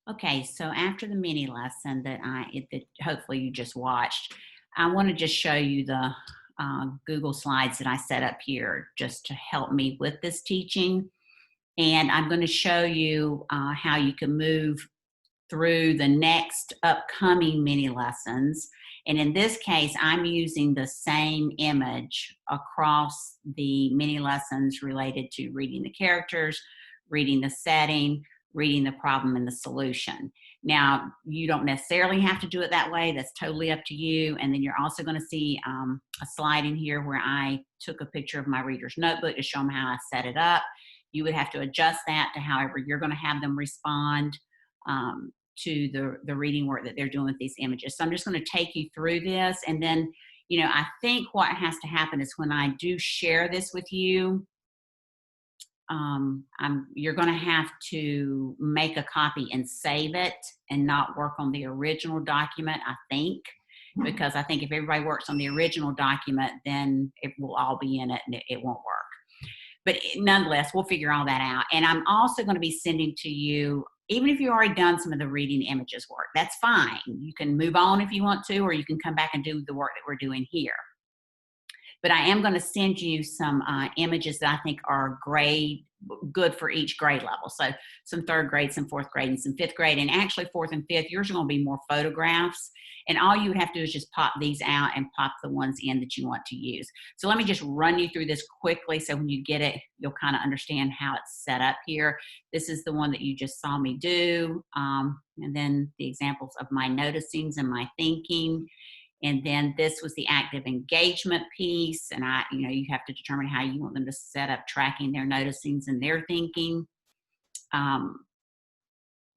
Okay, so after the mini lesson that hopefully you just watched, I want to just show you the Google Slides that I set up here just to help me with this teaching. And I'm going to show you how you can move through the next upcoming mini lessons. And in this case, I'm using the same image across the mini lessons related to reading the characters, reading the setting, reading the problem and the solution. Now, you don't necessarily have to do it that way. That's totally up to you. And then you're also going to see a slide in here where I took a picture of my reader's notebook to show them how I set it up. You would have to adjust that to however you're going to have them respond to the reading work that they're doing with these images. So I'm just going to take you through this. And then, I think what has to happen is when I do share this with you, you're going to have to make a copy and save it and not work on the original document, I think, because I think if everybody works on the original document, then it will all be in it and it won't work. But nonetheless, we'll figure all that out. And I'm also going to be sending to you, even if you've already done some of the reading images work, that's fine. You can move on if you want to, or you can come back and do the work that we're doing here. But I am going to send you some images that I think are good for each grade level. So some third grade, some fourth grade, and some fifth grade. And actually fourth and fifth, yours are going to be more photographs. And all you would have to do is just pop these out and pop the ones in that you want to use. So let me just run you through this quickly so when you get it, you'll kind of understand how it's set up here. This is the one that you just saw me do. And then the examples of my noticings and my thinking. And then this was the active engagement piece. And you have to determine how you want them to set up tracking their noticings and their thinking.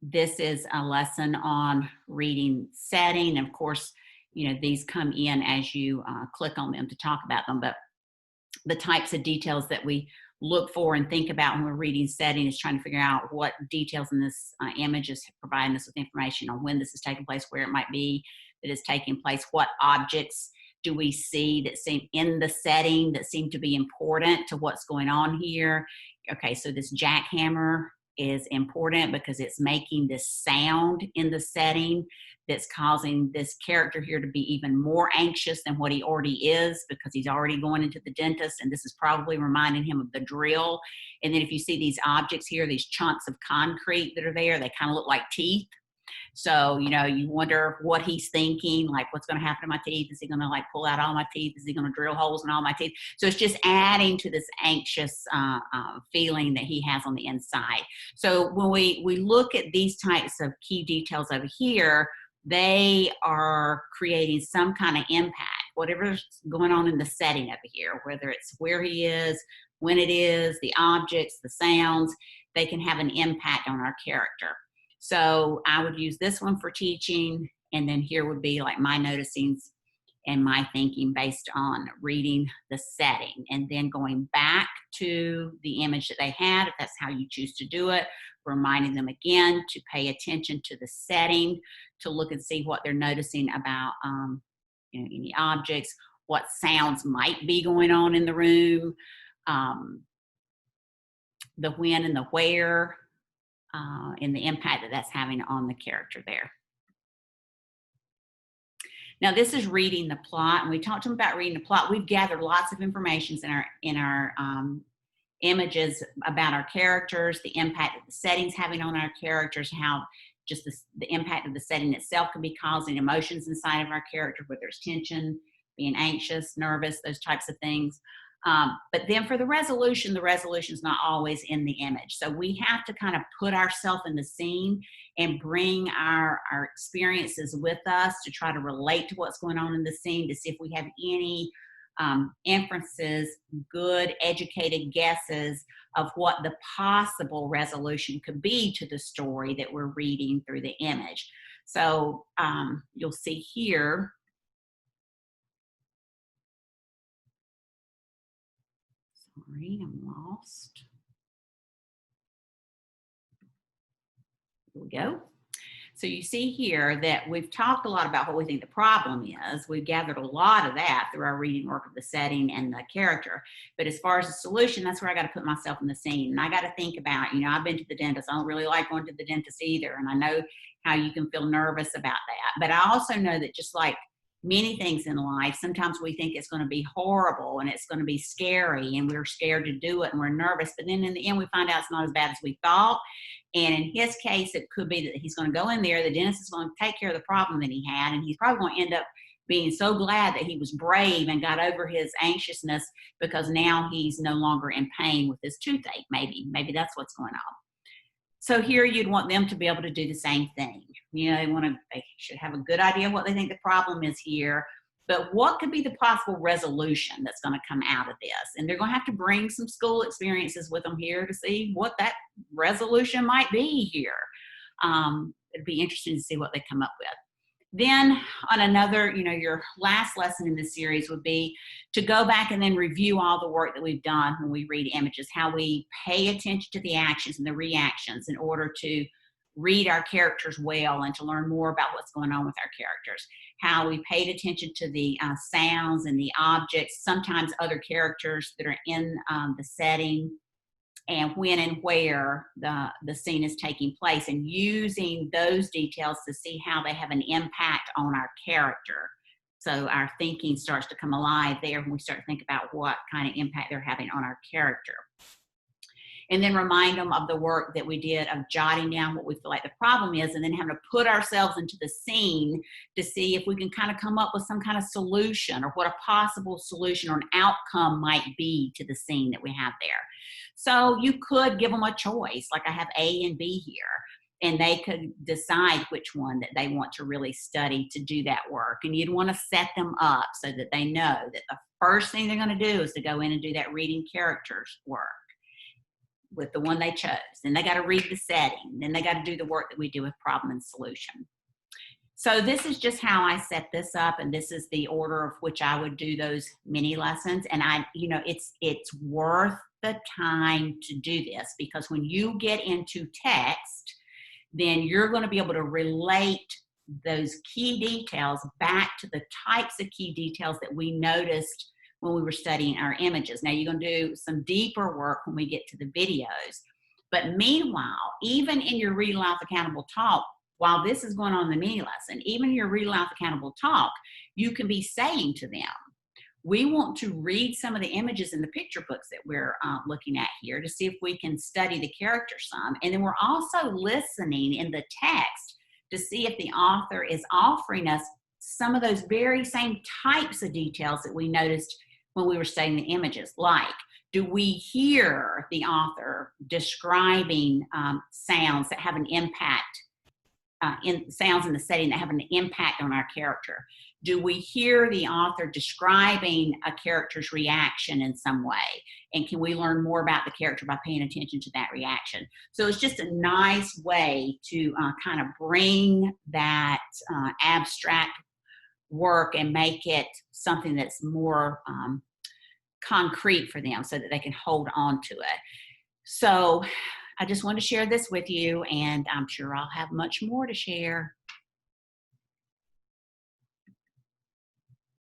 This is a lesson on reading setting. Of course, these come in as you click on them to talk about them. But the types of details that we look for and think about when we're reading setting is trying to figure out what details in this image is providing us with information on when this is taking place, where it might be that is taking place, what objects do we see that seem in the setting that seem to be important to what's going on here. Okay, so this jackhammer is important because it's making this sound in the setting that's causing this character here to be even more anxious than what he already is because he's already going into the dentist, and this is probably reminding him of the drill. And then if you see these objects here, these chunks of concrete that are there, they kind of look like teeth. So, you wonder what he's thinking, like what's going to happen to my teeth? Is he going to pull out all my teeth? Is he going to drill holes in all my teeth? So it's just adding to this anxious feeling that he has on the inside. So when we look at these types of key details over here, they are creating some kind of impact, whatever's going on in the setting over here, whether it's where he is, when it is, the objects, the sounds, they can have an impact on our character. So I would use this one for teaching, and then here would be like my noticings and my thinking based on reading the setting, and then going back to the image that they had, if that's how you choose to do it, reminding them again to pay attention to the setting, to look and see what they're noticing about any objects, what sounds might be going on in the room, the when and the where, and the impact that that's having on the character there. Now, this is reading the plot, and we talked to them about reading the plot. We've gathered lots of information in our images about our characters, the impact that the setting's having on our characters, how just the impact of the setting itself can be causing emotions inside of our character, whether it's tension, being anxious, nervous, those types of things. But then for the resolution is not always in the image. So we have to kind of put ourselves in the scene and bring our experiences with us to try to relate to what's going on in the scene, to see if we have any inferences, good, educated guesses of what the possible resolution could be to the story that we're reading through the image. So you'll see here, sorry, I'm lost. Here we go. So you see here that we've talked a lot about what we think the problem is. We've gathered a lot of that through our reading work of the setting and the character. But as far as the solution, that's where I got to put myself in the scene. And I got to think about, I've been to the dentist. I don't really like going to the dentist either. And I know how you can feel nervous about that. But I also know that just like many things in life, sometimes we think it's going to be horrible and it's going to be scary and we're scared to do it and we're nervous. But then in the end, we find out it's not as bad as we thought. And in his case, it could be that he's going to go in there, the dentist is going to take care of the problem that he had, and he's probably going to end up being so glad that he was brave and got over his anxiousness because now he's no longer in pain with his toothache. Maybe that's what's going on. So here you'd want them to be able to do the same thing. They should have a good idea of what they think the problem is here, but what could be the possible resolution that's going to come out of this? And they're going to have to bring some school experiences with them here to see what that resolution might be here. It'd be interesting to see what they come up with. Then on another, your last lesson in this series would be to go back and then review all the work that we've done when we read images, how we pay attention to the actions and the reactions in order to read our characters well and to learn more about what's going on with our characters, how we paid attention to the sounds and the objects, sometimes other characters that are in the setting, and when and where the scene is taking place, and using those details to see how they have an impact on our character. So our thinking starts to come alive there when we start to think about what kind of impact they're having on our character. And then remind them of the work that we did of jotting down what we feel like the problem is, and then having to put ourselves into the scene to see if we can kind of come up with some kind of solution or what a possible solution or an outcome might be to the scene that we have there. So you could give them a choice, like I have A and B here, and they could decide which one that they want to really study to do that work. And you'd want to set them up so that they know that the first thing they're going to do is to go in and do that reading characters work with the one they chose. Then they got to read the setting. Then they got to do the work that we do with problem and solution. So this is just how I set this up, and this is the order of which I would do those mini lessons. And it's worth the time to do this, because when you get into text, then you're going to be able to relate those key details back to the types of key details that we noticed when we were studying our images. Now you're going to do some deeper work when we get to the videos. But meanwhile, even in your Read Aloud Accountable Talk, while this is going on in the mini lesson, even in your Read Aloud Accountable Talk, you can be saying to them, we want to read some of the images in the picture books that we're looking at here to see if we can study the character some. And then we're also listening in the text to see if the author is offering us some of those very same types of details that we noticed when we were studying the images. Like, do we hear the author describing sounds that have an impact, sounds in the setting that have an impact on our character? Do we hear the author describing a character's reaction in some way? And can we learn more about the character by paying attention to that reaction? So it's just a nice way to kind of bring that abstract work and make it something that's more concrete for them so that they can hold on to it. So I just wanted to share this with you, and I'm sure I'll have much more to share.